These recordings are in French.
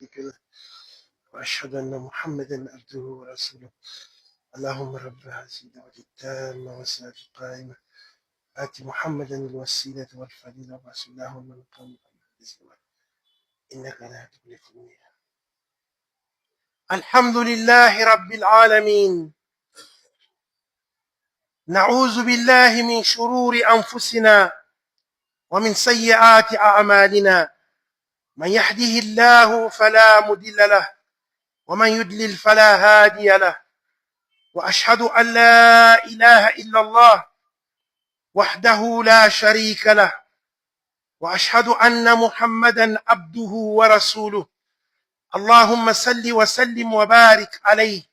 له وأشهد أن محمدا عبده ورسوله. اللهم رب هذه الدعوة التامة والصلاة القائمة آت محمدا الوسيلة والفضيلة وبعث الله من قام إنك لا تخلف الميعاد. الحمد لله رب العالمين. نعوذ بالله من شرور أنفسنا ومن سيئات أعمالنا، من يهده الله فلا مضل له ومن يضلل فلا هادي له، وأشهد أن لا إله إلا الله وحده لا شريك له، وأشهد أن محمدا عبده ورسوله. اللهم صل وسلم وبارك عليه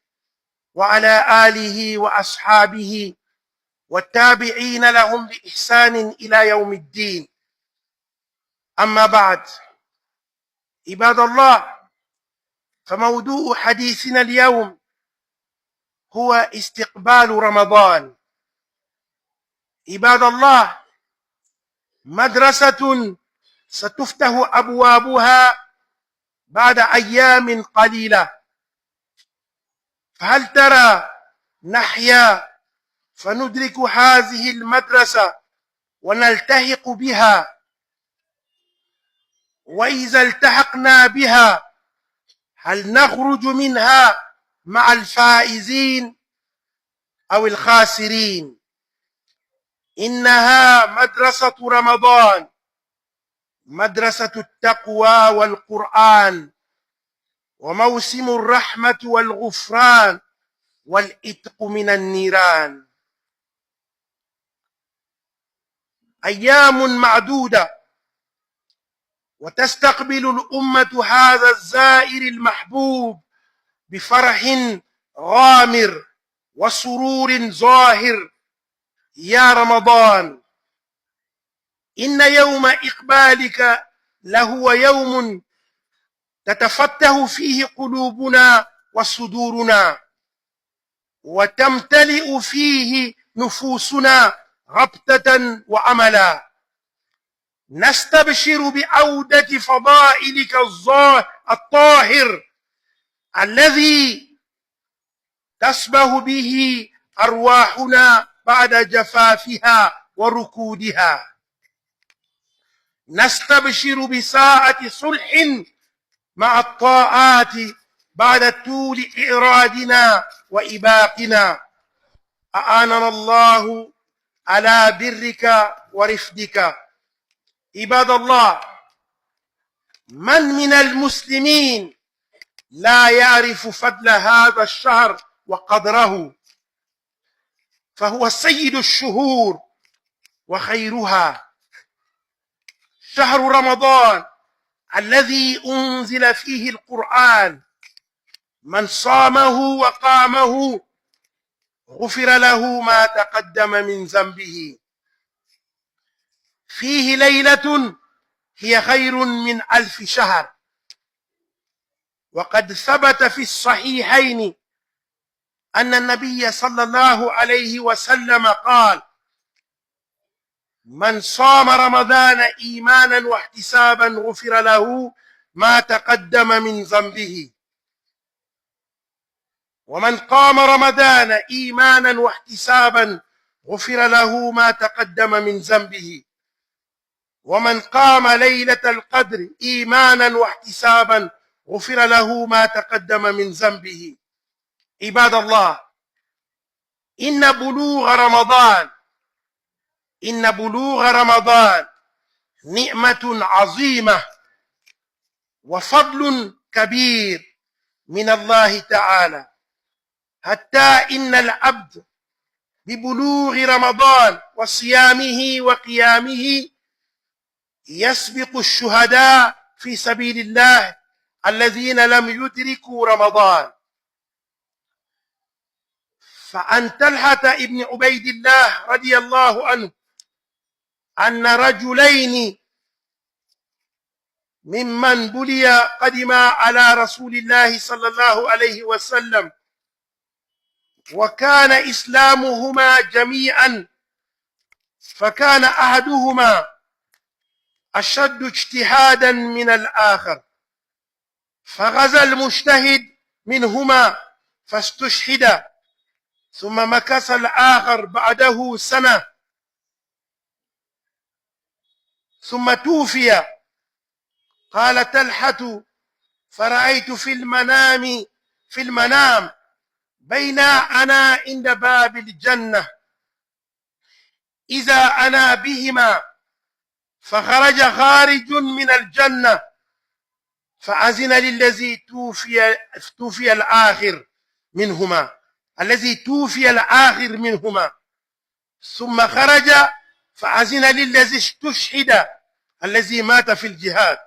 وعلى آله وأصحابه والتابعين لهم بإحسان إلى يوم الدين. أما بعد، عباد الله، فموضوع حديثنا اليوم هو استقبال رمضان. عباد الله، مدرسة ستفتح أبوابها بعد أيام قليلة، فهل ترى نحيا فندرك هذه المدرسة ونلتحق بها؟ وإذا التحقنا بها هل نخرج منها مع الفائزين أو الخاسرين؟ إنها مدرسة رمضان، مدرسة التقوى والقرآن، وموسم الرحمة والغفران والإتق من النيران. أيام معدودة وتستقبل الأمة هذا الزائر المحبوب بفرح غامر وسرور ظاهر. يا رمضان، إن يوم إقبالك لهو يوم تتفتح فيه قلوبنا وصدورنا، وتمتلئ فيه نفوسنا غبطة وأملا. نستبشر بعودة فضائلك الطاهر الذي تسبح به أرواحنا بعد جفافها وركودها. نستبشر بساعة صلح مع الطاعات بعد طول إعراضنا وإباقنا. أعاننا الله على برك ورفدك. عباد الله، من المسلمين لا يعرف فضل هذا الشهر وقدره؟ فهو سيد الشهور وخيرها. شهر رمضان الذي أنزل فيه القرآن، من صامه وقامه غفر له ما تقدم من ذنبه. فيه ليلة هي خير من 1000 شهر. وقد ثبت في الصحيحين أن النبي صلى الله عليه وسلم قال: من صام رمضان إيمانا واحتسابا غفر له ما تقدم من ذنبه. ومن قام رمضان إيمانا واحتسابا غفر له ما تقدم من ذنبه. ومن قام ليلة القدر إيمانا واحتسابا غفر له ما تقدم من ذنبه. عباد الله، إن بلوغ رمضان نعمة عظيمة وفضل كبير من الله تعالى، حتى إن العبد ببلوغ رمضان وصيامه وقيامه يسبق الشهداء في سبيل الله الذين لم يدركوا رمضان. فعن طلحة ابن عبيد الله رضي الله عنه أن رجلين ممن بلي قدما على رسول الله صلى الله عليه وسلم، وكان إسلامهما جميعا، فكان أحدهما أشد اجتهادا من الآخر، فغزا المجتهد منهما فاستشهد ثم مكث الآخر بعده سنة ثم توفي. قال طلحة فرأيت في المنام بين أنا عند باب الجنة إذا أنا بهما فخرج خارج من الجنة فأذن للذي توفي الآخر منهما ثم خرج فأذن للذي استشهد الذي مات في الجهاد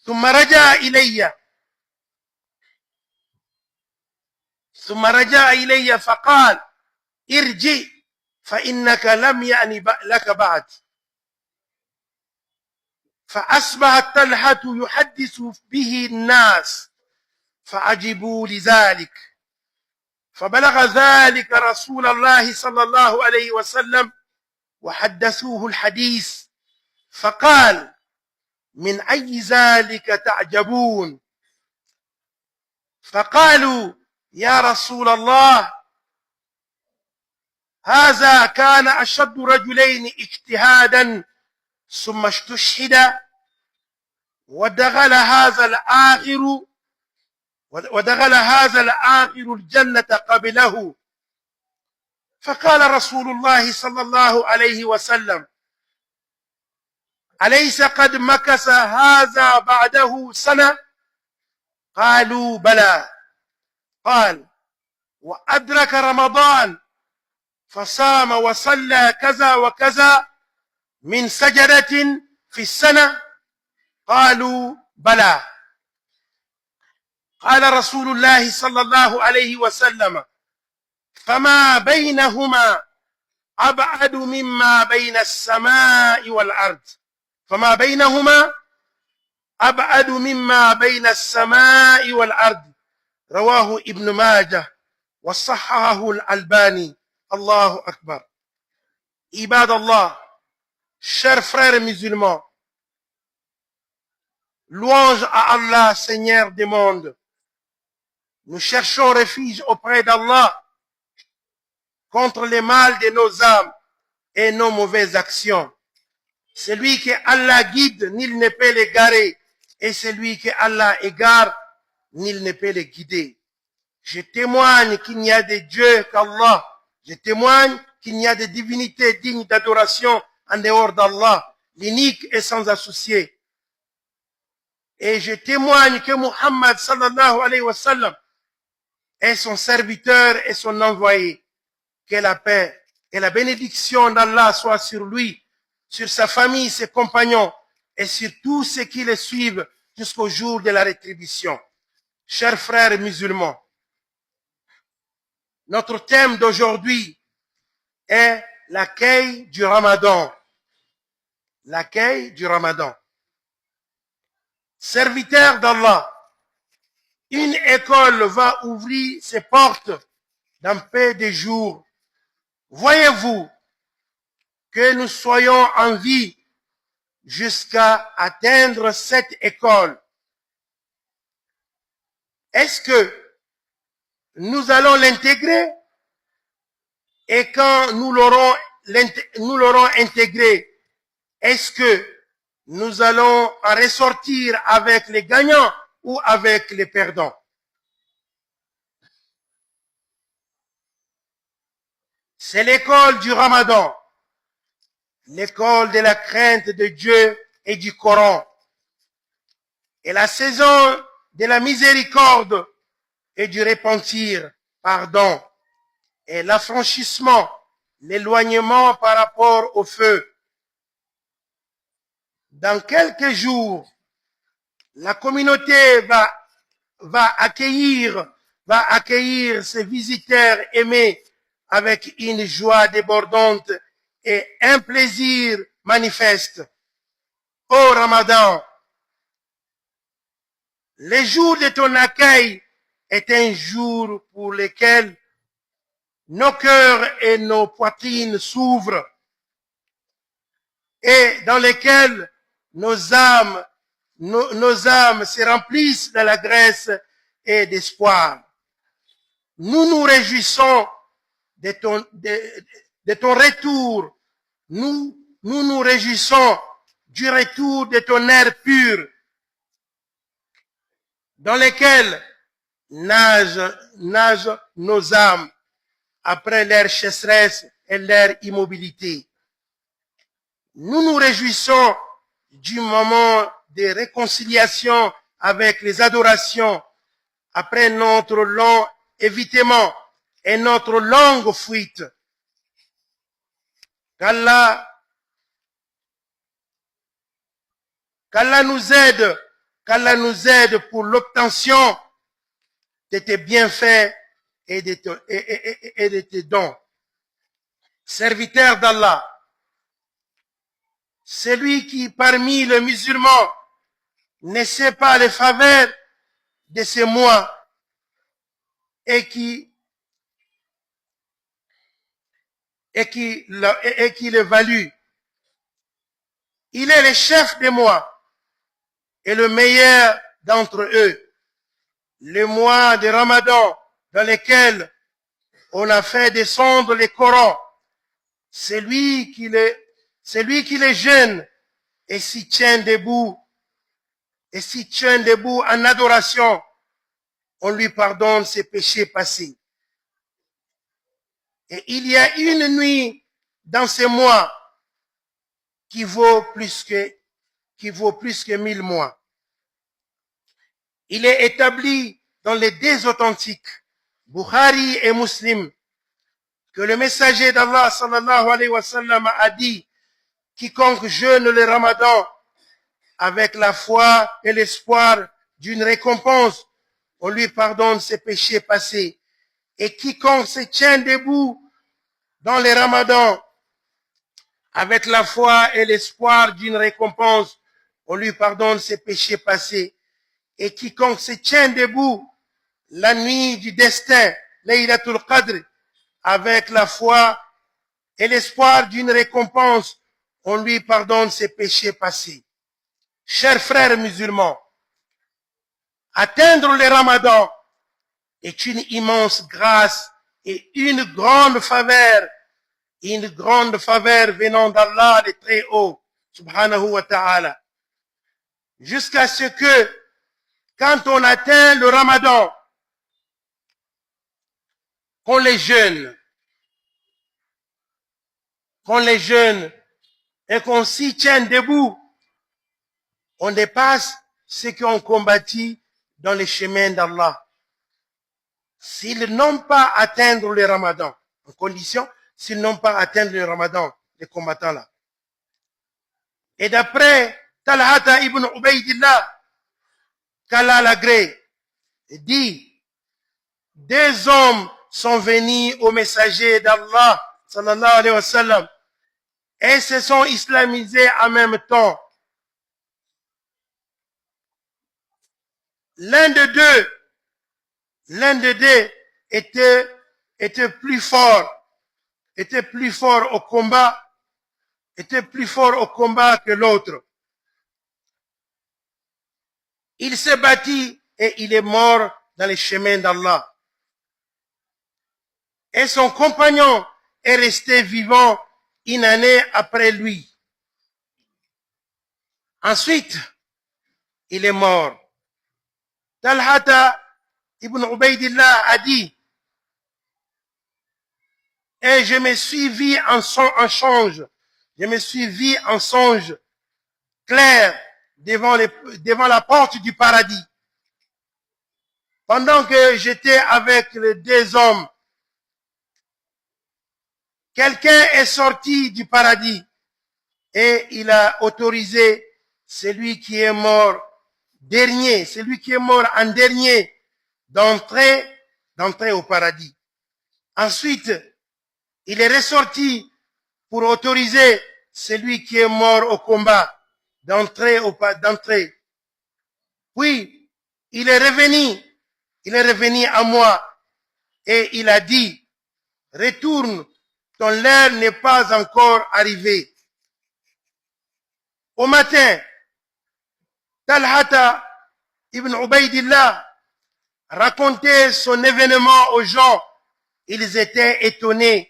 ثم رجع إلي فقال ارجع فإنك لم يأن لك بعد. فأصبح طلحة يحدث به الناس فعجبوا لذلك فبلغ ذلك رسول الله صلى الله عليه وسلم وحدثوه الحديث فقال من أي ذلك تعجبون؟ فقالوا يا رسول الله هذا كان أشد رجلين اجتهادا ثم استشهد ودخل هذا الآخر الجنة قبله. فقال رسول الله صلى الله عليه وسلم أليس قد مكث هذا بعده سنة؟ قالوا بلى. قال وأدرك رمضان فصام وصلى كذا وكذا من سجدة في السنة؟ قالوا بلى. قال رسول الله صلى الله عليه وسلم فما بينهما أبعد مما بين السماء والأرض فما بينهما أبعد مما بين السماء والأرض. رواه ابن ماجه وصححه الألباني. الله أكبر. عباد الله, chers frères musulmans, louange à Allah, Seigneur des mondes. Nous cherchons refuge auprès d'Allah contre les mal de nos âmes et nos mauvaises actions. Celui que Allah guide, nul ne peut l'égarer, et celui que Allah égare, nul ne peut le guider. Je témoigne qu'il n'y a de Dieu qu'Allah. Je témoigne qu'il n'y a de divinité digne d'adoration en dehors d'Allah, l'unique et sans associé. Et je témoigne que Muhammad sallallahu alayhi wa sallam est son serviteur et son envoyé. Que la paix et la bénédiction d'Allah soient sur lui, sur sa famille, ses compagnons et sur tous ceux qui le suivent jusqu'au jour de la rétribution. Chers frères musulmans, notre thème d'aujourd'hui est l'accueil du Ramadan. L'accueil du Ramadan. Serviteur d'Allah, une école va ouvrir ses portes dans peu de jours. Voyez-vous que nous soyons en vie jusqu'à atteindre cette école? Est-ce que nous allons l'intégrer? Et quand nous l'aurons intégré, est-ce que nous allons en ressortir avec les gagnants ou avec les perdants? C'est l'école du Ramadan, l'école de la crainte de Dieu et du Coran, et la saison de la miséricorde et du repentir, pardon, et l'affranchissement, l'éloignement par rapport au feu. Dans quelques jours, la communauté va accueillir ses visiteurs aimés avec une joie débordante et un plaisir manifeste. Ô Ramadan, le jour de ton accueil est un jour pour lequel nos cœurs et nos poitrines s'ouvrent et dans lequel nos âmes nos âmes se remplissent de la grâce et d'espoir. Nous nous réjouissons de ton retour. Nous nous réjouissons du retour de ton air pur, dans lequel nagent nos âmes après leur sécheresse et leur immobilité. Nous nous réjouissons du moment de réconciliation avec les adorations après notre long évitement et notre longue fuite. Qu'Allah nous aide pour l'obtention de tes bienfaits et de tes dons. Serviteur d'Allah, celui qui parmi les musulmans ne sait pas les faveurs de ces mois et qui les value. Il est le chef des mois et le meilleur d'entre eux. Le mois de Ramadan dans lequel on a fait descendre les Corans, c'est lui qui les jeûne et s'y tient debout en adoration, on lui pardonne ses péchés passés. Et il y a une nuit dans ces mois qui vaut plus que 1000 mois. Il est établi dans les deux authentiques, Bukhari et Muslim, que le messager d'Allah sallallahu alayhi wa sallam a dit: quiconque jeûne le Ramadan avec la foi et l'espoir d'une récompense, on lui pardonne ses péchés passés. Et quiconque se tient debout dans le Ramadan avec la foi et l'espoir d'une récompense, on lui pardonne ses péchés passés. Et quiconque se tient debout la nuit du destin, Laylatul Qadr, avec la foi et l'espoir d'une récompense, on lui pardonne ses péchés passés. Chers frères musulmans, atteindre le Ramadan est une immense grâce et une grande faveur venant d'Allah le très haut, subhanahu wa ta'ala. Jusqu'à ce que, quand on atteint le Ramadan, qu'on les jeûne et qu'on s'y tienne debout, on dépasse ceux qui ont combattu dans les chemins d'Allah. S'ils n'ont pas atteint le Ramadan, en condition, s'ils n'ont pas atteint le Ramadan, les combattants là. Et d'après Talhata ibn Ubaydillah, qu'Allah l'agrée, dit: deux hommes sont venus au messager d'Allah, sallallahu alayhi wa sallam, et se sont islamisés en même temps. L'un de deux était plus fort au combat que l'autre. Il s'est battu et il est mort dans les chemins d'Allah. Et son compagnon est resté vivant une année après lui. Ensuite, il est mort. Talhata ibn Ubaydillah a dit: et je me suis vu en songe clair devant la porte du paradis. Pendant que j'étais avec les deux hommes, quelqu'un est sorti du paradis et il a autorisé celui qui est mort en dernier, d'entrer au paradis. Ensuite, il est ressorti pour autoriser celui qui est mort au combat d'entrer. Puis, il est revenu à moi et il a dit: retourne, ton l'heure n'est pas encore arrivée. Au matin, Talhata ibn Ubaydillah racontait son événement aux gens. Ils étaient étonnés.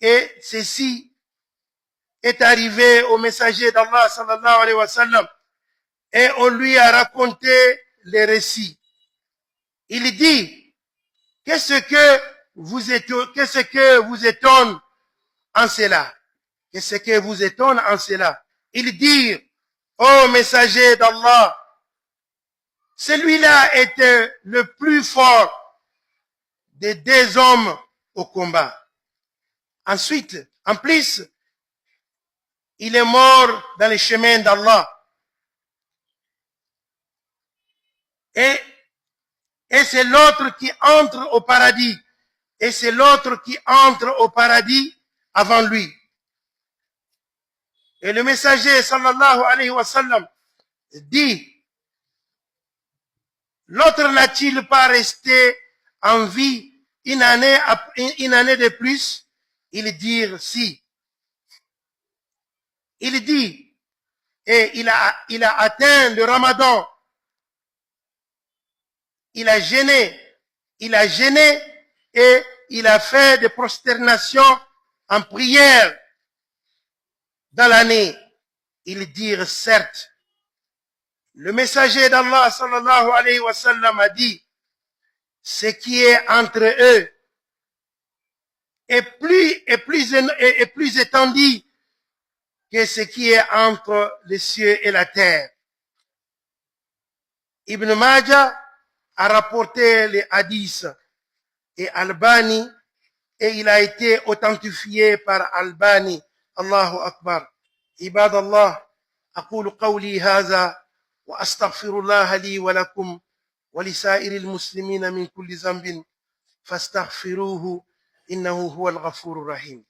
Et ceci est arrivé au messager d'Allah sallallahu alayhi wa sallam. Et on lui a raconté les récits. Il dit, qu'est-ce que vous étonne en cela? Qu'est-ce que vous étonne en cela? Il dit, ô messager d'Allah, celui-là était le plus fort des deux hommes au combat. Ensuite, en plus, il est mort dans les chemins d'Allah. Et c'est l'autre qui entre au paradis. Et c'est l'autre qui entre au paradis avant lui. Et le messager, sallallahu alayhi wa sallam, dit, l'autre n'a-t-il pas resté en vie une année de plus? Il dit, si. Il dit, et il a atteint le Ramadan. Il a gêné et il a fait des prosternations en prière dans l'année. Ils dirent certes. Le messager d'Allah sallallahu alayhi wa sallam a dit, ce qui est entre eux est plus étendu que ce qui est entre les cieux et la terre. Ibn Majah a rapporté les hadiths et Albani, et il a été authentifié par Albani. Allahu Akbar. عباد الله أقول قولي هذا وأستغفر الله لي ولكم ولسائر المسلمين من كل ذنب فاستغفروه إنه هو الغفور الرحيم.